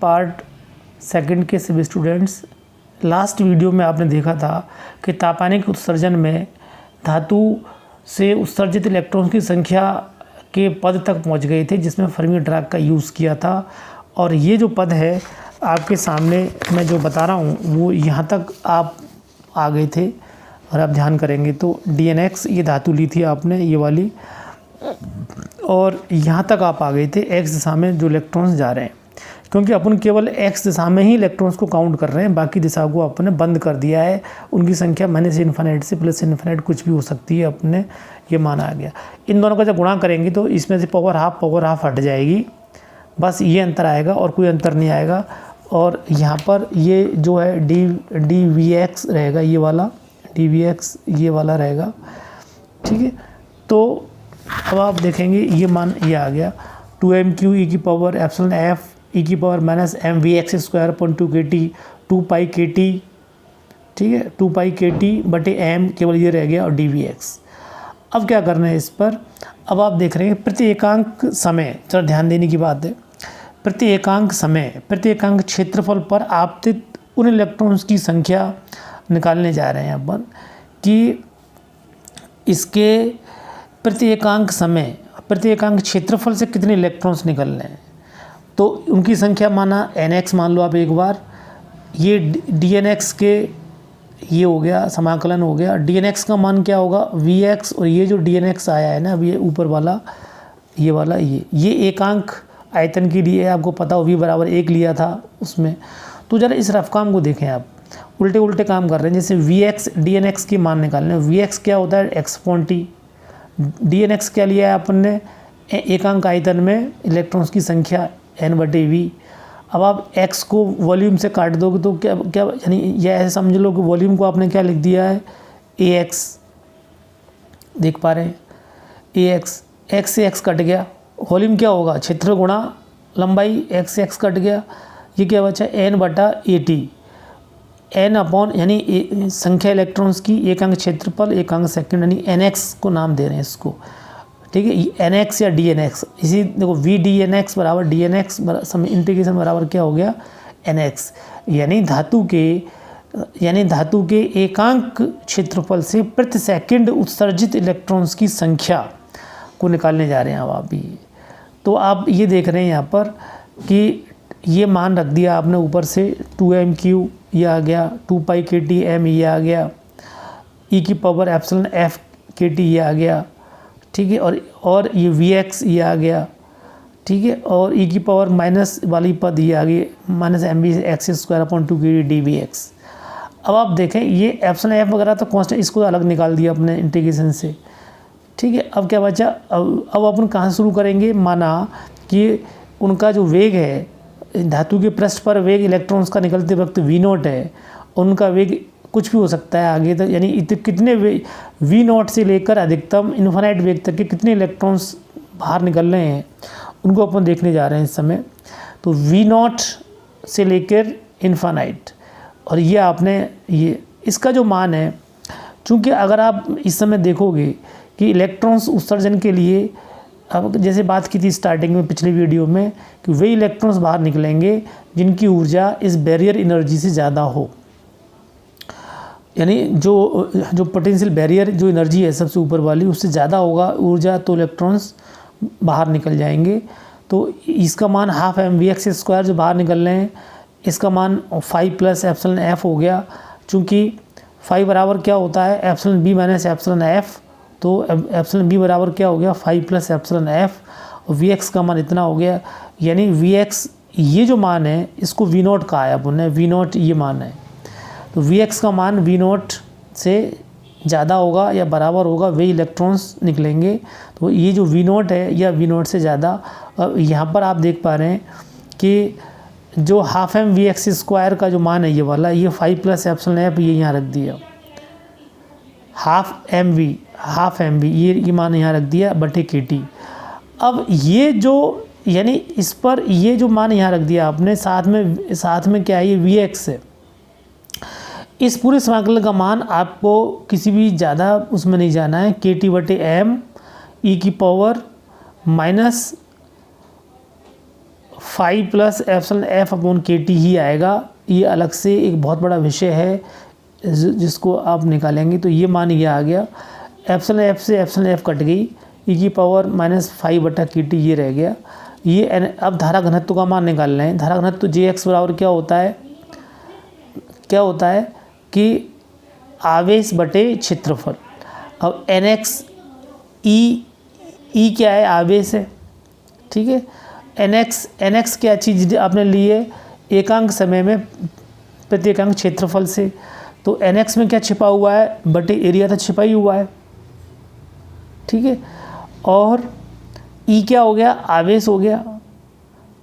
Part second के सभी students, last video में आपने देखा था कि तापानिक उत्सर्जन में धातु से उत्सर्जित इलेक्ट्रॉन की संख्या के पद तक पहुंच गए थे जिसमें फर्मी ड्राग का यूज़ किया था। और ये जो पद है आपके सामने मैं जो बता रहा हूँ वो यहाँ तक आप आ गए थे। और आप ध्यान करेंगे तो DNX ये धातु ली थी आपने, ये वाली, और यहाँ तक आप आ गए थे x दिशा में जो इलेक्ट्रॉन्स जा रहे हैं, क्योंकि अपन केवल x दिशा में ही इलेक्ट्रॉन्स को काउंट कर रहे हैं, बाकी दिशा को अपने बंद कर दिया है। उनकी संख्या -इन्फिनिटी से +इन्फिनिटी कुछ भी हो सकती है, अपने ये माना आ गया। इन दोनों का जब गुणा करेंगे तो इसमें से पावर हाफ हट जाएगी, बस ये अंतर आएगा और कोई अंतर नहीं आएगा। और यहाँ पर ये जो है dVx रहेगा, ये वाला dVx ये वाला रहेगा, ठीक है। तो अब आप देखेंगे ये मान ये आ गया 2m³ e⁻∈f e⁻−mvx² 2 kT 2π kT, ठीक है, 2π kT/m केवल ये रह गया और dVx। अब क्या करना है इस पर, अब आप देख रहे हैं प्रति एकांक समय, जरा ध्यान देने की बात है, प्रति एकांक समय, प्रति एकांक क्षेत्रफल पर आपतित उन इलेक्ट्रॉन्स की संख्या निकालने जा रहे हैं अपन कि इसके प्रति एकांक समय, प्रति एकांक क्षेत्रफल से कितने इलेक्ट्रॉन्स निकल रहे हैं। तो उनकी संख्या माना NX मान लो आप एक बार, ये DNX के ये हो गया, समाकलन हो गया। DNX का मान क्या होगा Vx, और ये जो DNX आया है ना, ये ऊपर वाला ये वाला ये एकांक आयतन के लिए आपको पता हो V = 1 लिया था उसमें। तो ज़रा इस रफ काम को देखें आप, उल्टे काम कर रहे हैं। जैसे Vx DNX की मान निकालने, Vx क्या होता है x/t, DNX क्या लिया है अपन ने, एकांक आयतन में इलेक्ट्रॉन्स की संख्या n/v। अब आप x को वॉल्यूम से काट दोगे तो क्या यानी यह ऐसे समझ लो कि वॉल्यूम को आपने क्या लिख दिया है AX, देख पा रहे हैं AX, x से x कट गया, वॉल्यूम क्या होगा क्षेत्र गुणा लंबाई, x से x कट गया, ये क्या बचा n/AT, n/ यानी संख्या इलेक्ट्रॉन्स की, एकांक क्षेत्रफल, एकांक सेकंड, यानी NX को नाम दे रहे हैं इसको, ठीक है, NX या DNX। इसी देखो VDNX = DNX इंटीग्रेशन बराबर क्या हो गया NX, यानी धातु के एकांक क्षेत्रफल से प्रति सेकंड उत्सर्जित इलेक्ट्रॉन्स की संख्या को निकालने जा रहे हैं अब आप ये। तो आप ये देख रहे हैं यहाँ पर कि ये मान रख दिया आपने ऊपर से 2m³ ये आ गया, 2π kTm ये आ गया, e⁻∈f kT ये आ गया, ठीक है, और ये Vx ये आ गया, ठीक है, और e⁻- वाली पद ये आ गई -mvx² 2 kT dVx। अब आप देखें ये εf वगैरह तो कांस्टेंट, इसको अलग निकाल दिया अपने इंटीग्रेशन से, ठीक है। अब क्या बचा, अब अपन कहाँ शुरू करेंगे, माना कि उनका जो वेग है, धातु के पृष्ठ पर वेग इलेक्ट्रॉन्स का निकलते वक्त V0 है, उनका वेग कुछ भी हो सकता है आगे तक, यानी कितने V0 से लेकर अधिकतम इन्फिनिट वेग तक के कितने इलेक्ट्रॉन्स बाहर निकल रहे हैं उनको अपन देखने जा रहे हैं इस समय। तो V0 से लेकर इन्फिनिट, और ये आपने ये इसका जो मान है, चूँकि अगर आप इस समय देखोगे कि इलेक्ट्रॉन्स उत्सर्जन के लिए, अब जैसे बात की थी स्टार्टिंग में पिछले वीडियो में, कि वे इलेक्ट्रॉन्स बाहर निकलेंगे जिनकी ऊर्जा इस बैरियर एनर्जी से ज़्यादा हो, यानी जो पोटेंशियल बैरियर जो एनर्जी है सबसे ऊपर वाली उससे ज़्यादा होगा ऊर्जा, तो इलेक्ट्रॉन्स बाहर निकल जाएंगे। तो इसका मान ½ mvx² जो बाहर निकल रहे हैं, इसका मान 5 + εf हो गया, चूँकि 5 बराबर क्या होता है εb - εf, तो εb बराबर क्या हो गया 5 + εf, और Vx का मान इतना हो गया, यानी Vx ये जो मान है इसको V0 कहा है अपन ने, V0 ये मान है। तो Vx का मान V0 से ज़्यादा होगा या बराबर होगा, वे इलेक्ट्रॉन्स निकलेंगे। तो ये जो V0 है या V0 से ज़्यादा, यहाँ पर आप देख पा रहे हैं कि जो ½ mvx² का जो मान है ये वाला, ये 5 + εf ये यहाँ रख दिया, ½ mv ये मान यहाँ रख दिया / kT। अब ये जो यानी इस पर ये जो मान यहाँ रख दिया आपने, साथ में क्या है ये Vx है। इस पूरे समाकलन का मान आपको किसी भी ज़्यादा उसमें नहीं जाना है, kT/m e⁻⁻⁴ phi plus epsilon F upon K T ही आएगा। ये अलग से एक बहुत बड़ा विषय है जिसको आप निकालेंगे। तो ये मान ये आ गया, एप्सिलॉन एफ से एप्सिलॉन एफ कट गई, ई की पावर माइनस फाइव बटा के टी ये रह गया। ये अब धारा घनत्व का मान निकाल रहे हैं। धारा घनत्व जे एक्स बराबर क्या होता है कि आवेश बटे क्षेत्रफल। अब एन एक्स ई क्या है, आवेश है, ठीक है। एन एक्स क्या चीज़ आपने ली है, एकांक समय में प्रति एकांक क्षेत्रफल से। तो एन एक्स में क्या छिपा हुआ है, बटे एरिया तो छिपा ही हुआ है, ठीक है। और ई क्या हो गया, आवेश हो गया,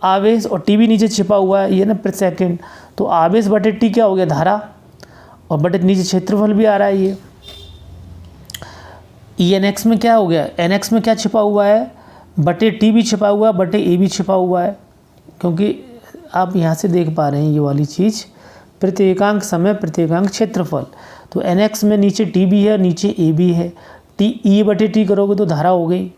आवेश, और टी भी नीचे छिपा हुआ है, ये ना प्रति सेकेंड। तो आवेश बटे टी क्या हो गया, धारा, और बटे नीचे क्षेत्रफल भी आ रहा है ये। ई एन एक्स में क्या हो गया, एन एक्स में क्या छिपा हुआ है, बटे टी भी छिपा हुआ है, बटे ए भी छिपा हुआ है। क्योंकि आप यहाँ से देख पा रहे हैं ये वाली चीज़, प्रति एकांक समय प्रति एकांक क्षेत्रफल। तो एन एक्स में नीचे टी भी है, नीचे ए भी है। टी ई बटे टी करोगे तो धारा हो गई,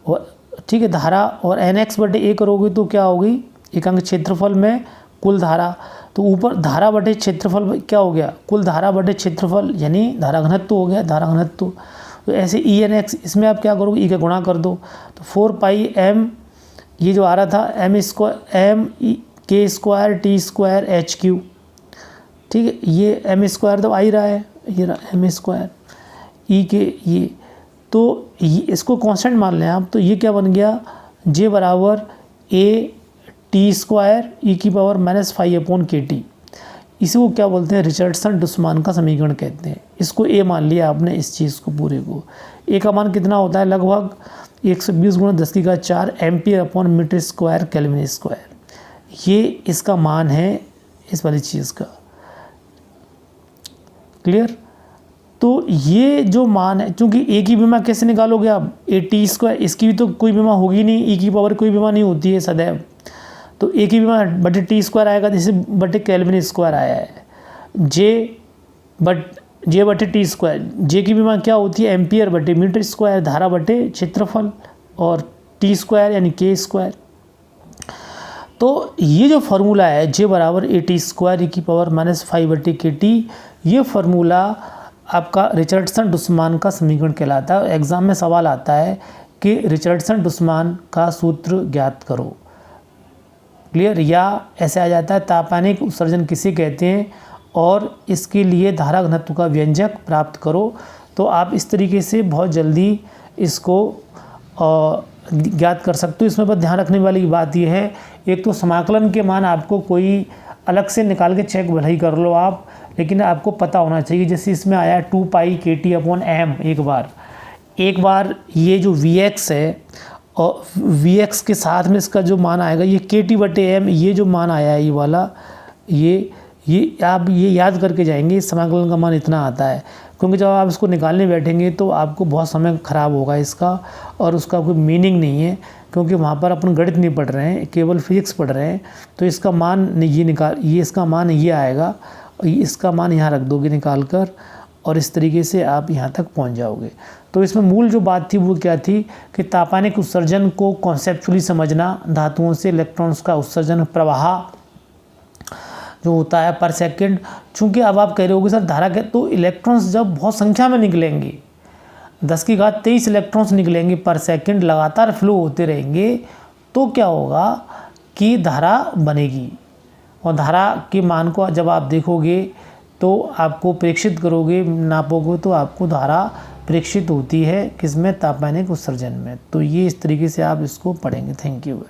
और ठीक है धारा, और एन एक्स बटे ए करोगे तो क्या होगी, एकांक क्षेत्रफल में कुल धारा। तो ऊपर धारा बटे क्षेत्रफल क्या हो गया, कुल धारा बटे क्षेत्रफल, यानी धारा घनत्व हो गया, धारा घनत्व। तो ऐसे ई एन एक्स, इसमें आप क्या करोगे, ई का गुणा कर दो। तो 4 पाई एम, ये जो आ रहा था एम स्क्वायर, एम के square T square H Q, ठीक है। ये एम स्क्वायर तो आ ही रहा है, ये रहा एम स्क्वायर ई के ये। तो इसको कांस्टेंट मान लें आप, तो ये क्या बन गया, जे बराबर ए टी स्क्वायर ई की power minus five upon K T. इसी को क्या बोलते हैं, रिचर्डसन डुस्मान का समीकरण कहते हैं। इसको ए मान लिया आपने, इस चीज़ को पूरे को। ए का मान कितना होता है, लगभग 120 गुणा 10⁴ ampere upon metre square kelvin square. ये इसका मान है इस वाली चीज़ का, क्लियर। तो ये जो मान है, चूँकि ए की विमा कैसे निकालोगे आप, ए टी स्क्वायर, इसकी भी तो कोई विमा होगी नहीं, ई की पावर कोई विमा नहीं होती है सदैव। तो ए की विमा बटे टी स्क्वायर आएगा, जैसे बटे केल्विन स्क्वायर आया है। जे बटे टी स्क्वायर, जे की विमा क्या होती है, एम्पियर बटे मीटर स्क्वायर, धारा बटे क्षेत्रफल, और टी स्क्वायर यानी के स्क्वायर। तो ये जो फार्मूला है, जे बराबर ए टी स्क्वायर ई की पावर माइनस फाइव बटे के टी, ये फार्मूला आपका रिचर्डसन डुस्मान का समीकरण कहलाता है। एग्जाम में सवाल आता है कि रिचर्डसन डुस्मान का सूत्र ज्ञात करो, क्लियर। या ऐसे आ जाता है तापानिक उत्सर्जन किसे कहते हैं, और इसके लिए धारा घनत्व का व्यंजक प्राप्त करो। तो आप इस तरीके से बहुत जल्दी इसको ज्ञात कर सकते हो। इसमें पर ध्यान रखने वाली बात यह है, एक तो समाकलन के मान आपको कोई अलग से निकाल के चेक भले ही कर लो आप, लेकिन आपको पता होना चाहिए। जैसे इसमें आया 2 पाई के टी अपॉन एम, एक बार ये जो वी एक्स है, और वी एक्स के साथ में इसका जो मान आएगा ये के टी बटे एम, ये जो मान आया है ये वाला, ये आप ये याद करके जाएंगे, इस समाकलन का मान इतना आता है। क्योंकि जब आप इसको निकालने बैठेंगे तो आपको बहुत समय ख़राब होगा इसका, और उसका कोई मीनिंग नहीं है, क्योंकि वहाँ पर अपन गणित नहीं पढ़ रहे हैं, केवल फिजिक्स पढ़ रहे हैं। तो इसका मान ये इसका मान ये आएगा, और इसका मान यहाँ रख दोगे निकाल कर, और इस तरीके से आप यहाँ तक पहुँच जाओगे। तो इसमें मूल जो बात थी वो क्या थी कि तापानिक उत्सर्जन को कॉन्सेप्चुअली समझना, धातुओं से इलेक्ट्रॉन्स का उत्सर्जन प्रवाह जो होता है पर सेकंड। चूँकि अब आप कह रहे होगे सर धारा के, तो इलेक्ट्रॉन्स जब बहुत संख्या में निकलेंगे, 10⁻23 इलेक्ट्रॉन्स निकलेंगे पर सेकंड, लगातार फ्लो होते रहेंगे, तो क्या होगा कि धारा बनेगी। और धारा के मान को जब आप देखोगे तो आपको प्रेक्षित करोगे, नापोगे, तो आपको धारा प्रेक्षित होती है किसमें, तापानिक उत्सर्जन में। तो ये इस तरीके से आप इसको पढ़ेंगे। Thank you.